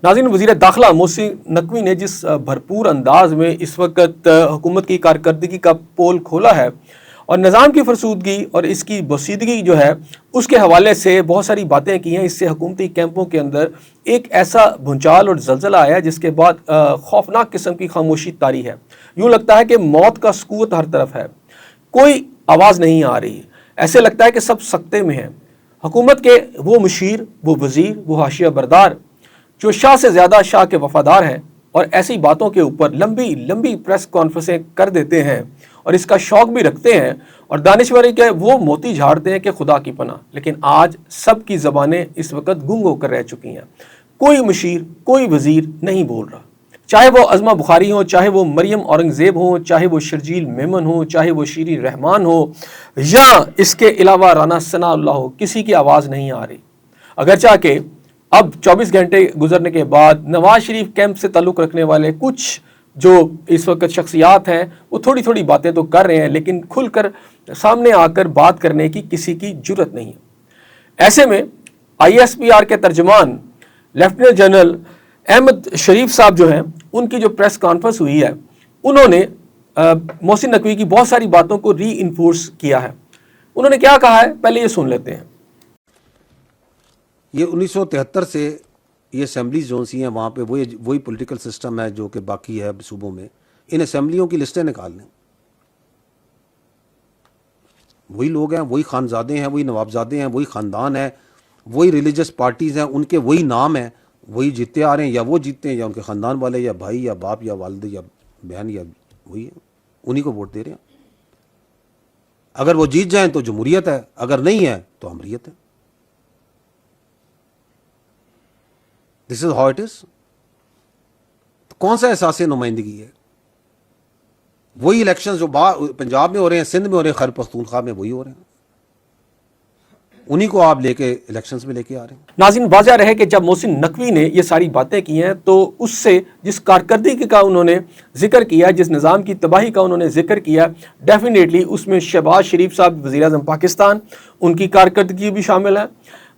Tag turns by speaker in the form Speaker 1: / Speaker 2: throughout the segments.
Speaker 1: नाज़रीन, वज़ीर दाखिला मोहसिन नकवी ने जिस भरपूर अंदाज में इस वक्त हुकूमत की कारकर्दगी का पोल खोला है और निज़ाम की फरसूदगी और इसकी बसीदगी जो है उसके हवाले से बहुत सारी बातें की हैं। इससे हुकूमती कैंपों के अंदर एक ऐसा भूचाल और जलजला आया जिसके बाद खौफनाक किस्म की खामोशी तारी है। यूँ लगता है कि मौत का सकूत हर तरफ है, कोई आवाज़ नहीं आ रही। ऐसे लगता है कि सब सकते में हैं। हुकूमत के वो मुशीर, वो वज़ीर, वो हाशिया बरदार जो शाह से ज़्यादा शाह के वफ़ादार हैं और ऐसी बातों के ऊपर लंबी लंबी प्रेस कॉन्फ्रेंसें कर देते हैं और इसका शौक़ भी रखते हैं और दानिश्वरी के वो मोती झाड़ते हैं कि खुदा की पनाह। लेकिन आज सब की ज़बानें इस वक्त गुंग होकर रह चुकी हैं। कोई मुशीर, कोई वज़ीर नहीं बोल रहा, चाहे वो अज़मा बुखारी हो, चाहे वो मरियम औरंगज़ेब हो, चाहे वो शर्जील मेमन हो, चाहे वो शीरी रहमान हो या इसके अलावा राना सनाउल्लाह हो, किसी की आवाज़ नहीं आ रही। अगर चाह के अब 24 घंटे गुजरने के बाद नवाज शरीफ कैंप से ताल्लुक़ रखने वाले कुछ जो इस वक्त शख्सियात हैं वो थोड़ी थोड़ी बातें तो कर रहे हैं, लेकिन खुलकर सामने आकर बात करने की किसी की जुर्रत नहीं है। ऐसे में ISPR के तर्जमान लेफ्टिनेंट जनरल अहमद शरीफ साहब जो हैं, उनकी जो प्रेस कॉन्फ्रेंस हुई है, उन्होंने मोहसिन नकवी की बहुत सारी बातों को री इन्फोर्स किया है। उन्होंने क्या कहा है, पहले ये सुन लेते हैं।
Speaker 2: ये 1973 से ये असेंबली जोन सी हैं, वहाँ पे वही पॉलिटिकल सिस्टम है जो कि बाकी है सूबों में। इन असेंबलियों की लिस्टें निकाल लें, वही लोग हैं, वही खानजादे हैं, वही नवाबजादे हैं, वही ख़ानदान है, वही रिलीजियस पार्टीज़ हैं, उनके वही नाम हैं, वही जीतते आ रहे हैं, या वो जीतते हैं या उनके ख़ानदान वाले या भाई या बाप या वालिद या बहन या वही है, उन्हीं को वोट दे रहे हैं। अगर वो जीत जाएं तो जमहूरियत है, अगर नहीं है तो अमरीयत है। This is how it is. कौन सा एहसास नुमाइंदगी है? वही इलेक्शंस जो पंजाब में हो रहे हैं, सिंध में हो रहे हैं, खैबर पख्तूनख्वा में वही हो रहे हैं, उन्हीं को आप लेके इलेक्शंस में लेके आ रहे हैं।
Speaker 1: नाज़रीन, वाज़ेह रहे कि जब मोहसिन नकवी ने ये सारी बातें की हैं तो उससे जिस कारकर्दगी का उन्होंने जिक्र किया, जिस निज़ाम की तबाही का उन्होंने जिक्र किया, डेफिनेटली उसमें शहबाज शरीफ साहब वज़ीर आज़म पाकिस्तान, उनकी कारकर्दगी भी शामिल है।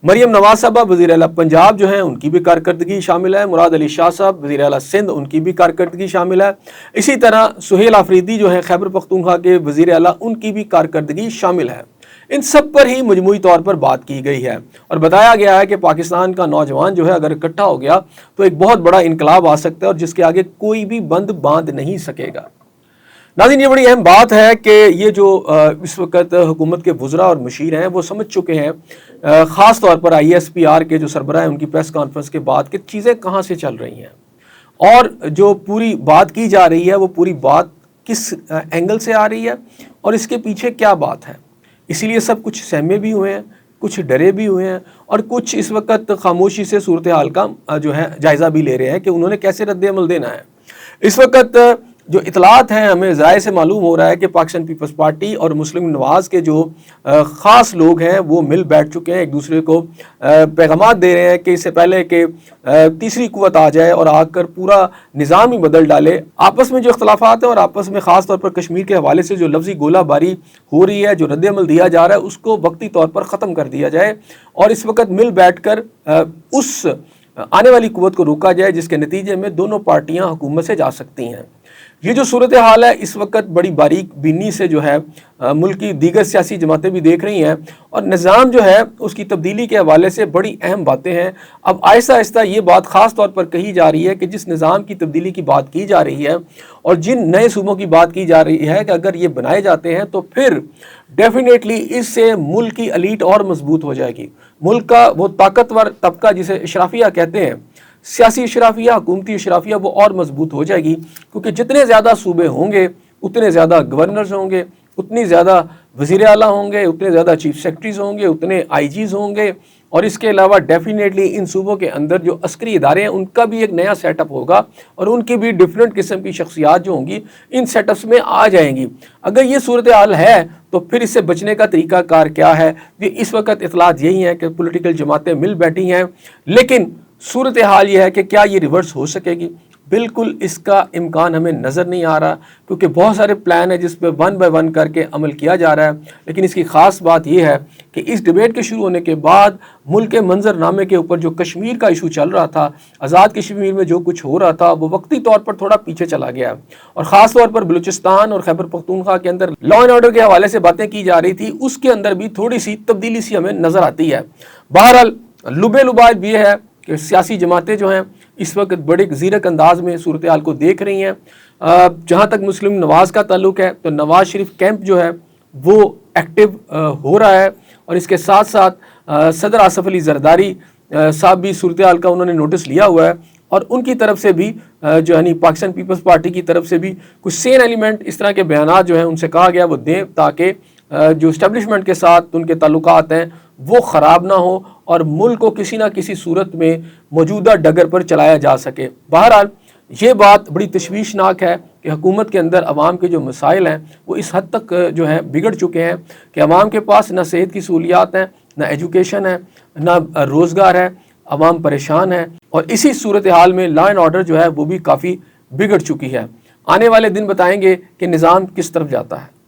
Speaker 1: मरियम नवाज साहबा वज़ीर आला पंजाब जो हैं, उनकी भी कारकर्दगी शामिल है। मुराद अली शाह साहब वज़ीर आला सिंध, उनकी भी कारकर्दगी शामिल है। इसी तरह सुहेल आफरीदी जो है खैबर पख्तूनख्वा के वज़ीर आला, उनकी भी कारकर्दगी शामिल है। इन सब पर ही मजमूई तौर पर बात की गई है और बताया गया है कि पाकिस्तान का नौजवान जो है अगर इकट्ठा हो गया तो एक बहुत बड़ा इनकलाब आ सकता है और जिसके आगे कोई भी बंद बांध नहीं सकेगा। नाज़रीन, ये बड़ी अहम बात है कि ये जो इस वक्त हुकूमत के वज़रा और मुशीर हैं वो समझ चुके हैं, ख़ास तौर पर ISPR के जो सरबराह हैं उनकी प्रेस कॉन्फ्रेंस के बाद कि चीज़ें कहाँ से चल रही हैं और जो पूरी बात की जा रही है वो पूरी बात किस एंगल से आ रही है और इसके पीछे क्या बात है। इसीलिए सब कुछ सहमे भी हुए हैं, कुछ डरे भी हुए हैं और कुछ इस वक्त खामोशी से सूरत हाल का जो है जायज़ा भी ले रहे हैं कि उन्होंने कैसे रद्द-ए-अमल देना है। इस वक्त जो इतलात हैं, हमें ज़ाहिर से मालूम हो रहा है कि पाकिस्तान पीपल्स पार्टी और मुस्लिम नवाज़ के जो ख़ास लोग हैं वो मिल बैठ चुके हैं, एक दूसरे को पैगामात दे रहे हैं कि इससे पहले कि तीसरी कुव्वत आ जाए और आकर पूरा निज़ाम ही बदल डाले। आपस में जो इख्तलाफात हैं और आपस में ख़ास तौर पर कश्मीर के हवाले से जो लफ्ज़ी गोलाबारी हो रही है, जो रद्द-ए-अमल दिया जा रहा है, उसको वक्ती तौर पर ख़त्म कर दिया जाए और इस वक्त मिल बैठ कर उस आने वाली कुव्वत को रोका जाए जिसके नतीजे में दोनों पार्टियाँ हुकूमत से जा सकती हैं। ये जो सूरत हाल है इस वक्त बड़ी बारीक बीनी से जो है मुल्क की दीगर सियासी जमातें भी देख रही हैं और निज़ाम जो है उसकी तब्दीली के हवाले से बड़ी अहम बातें हैं। अब आहिस्ता आहिस्ता ये बात ख़ास तौर पर कही जा रही है कि जिस निज़ाम की तब्दीली की बात की जा रही है और जिन नए सूबों की बात की जा रही है कि अगर ये बनाए जाते हैं तो फिर डेफिनेटली इससे मुल्क की एलीट और मजबूत हो जाएगी। मुल्क का वो ताकतवर तबका जिसे अशराफिया कहते हैं, सियासी अशराफिया, हुकूमती अशराफिया, वो और मजबूत हो जाएगी क्योंकि जितने ज़्यादा सूबे होंगे उतने ज़्यादा गवर्नर्स होंगे, उतनी ज़्यादा वज़ीर आला होंगे, उतने ज़्यादा चीफ सेक्रेटरीज होंगे, उतने IGs होंगे और इसके अलावा डेफिनेटली इन सूबों के अंदर जो अस्करी इदारे हैं उनका भी एक नया सेटअप होगा और उनकी भी डिफरेंट किस्म की शख्सियात जो होंगी इन सेटअप्स में आ जाएंगी। अगर ये सूरत हाल है तो फिर इससे बचने का तरीका कार क्या है? ये इस वक्त इतलात यही है कि पॉलिटिकल जमातें मिल बैठी हैं, लेकिन सूरत हाल ये है कि क्या ये रिवर्स हो सकेगी? بالکل اس کا امکان ہمیں نظر نہیں آ رہا، کیونکہ بہت سارے پلان ہیں جس پہ ون بائی ون کر کے عمل کیا جا رہا ہے۔ لیکن اس کی خاص بات یہ ہے کہ اس ڈیبیٹ کے شروع ہونے کے بعد ملک کے منظر نامے کے اوپر جو کشمیر کا ایشو چل رہا تھا، آزاد کشمیر میں جو کچھ ہو رہا تھا، وہ وقتی طور پر تھوڑا پیچھے چلا گیا، اور خاص طور پر بلوچستان اور خیبر پختونخوا کے اندر لا اینڈ آرڈر کے حوالے سے باتیں کی جا رہی تھی، اس کے اندر بھی تھوڑی سی تبدیلی سی ہمیں نظر آتی ہے۔ بہرحال لبے لباد یہ ہے کہ سیاسی جماعتیں جو ہیں اس وقت بڑے زیرک انداز میں صورتحال کو دیکھ رہی ہیں۔ جہاں تک مسلم نواز کا تعلق ہے تو نواز شریف کیمپ جو ہے وہ ایکٹیو ہو رہا ہے، اور اس کے ساتھ ساتھ صدر آصف علی زرداری صاحب بھی صورتحال کا انہوں نے نوٹس لیا ہوا ہے، اور ان کی طرف سے بھی جو یعنی پاکستان پیپلز پارٹی کی طرف سے بھی کچھ سین ایلیمنٹ اس طرح کے بیانات جو ہیں ان سے کہا گیا وہ دیں، تاکہ جو اسٹیبلشمنٹ کے ساتھ ان کے تعلقات ہیں وہ خراب نہ ہو اور ملک کو کسی نہ کسی صورت میں موجودہ ڈگر پر چلایا جا سکے۔ بہرحال یہ بات بڑی تشویشناک ہے کہ حکومت کے اندر عوام کے جو مسائل ہیں وہ اس حد تک جو ہے بگڑ چکے ہیں کہ عوام کے پاس نہ صحت کی سہولیات ہیں، نہ ایجوکیشن ہے، نہ روزگار ہے، عوام پریشان ہے، اور اسی صورتحال میں لا اینڈ آرڈر جو ہے وہ بھی کافی بگڑ چکی ہے۔ آنے والے دن بتائیں گے کہ نظام کس طرف جاتا ہے۔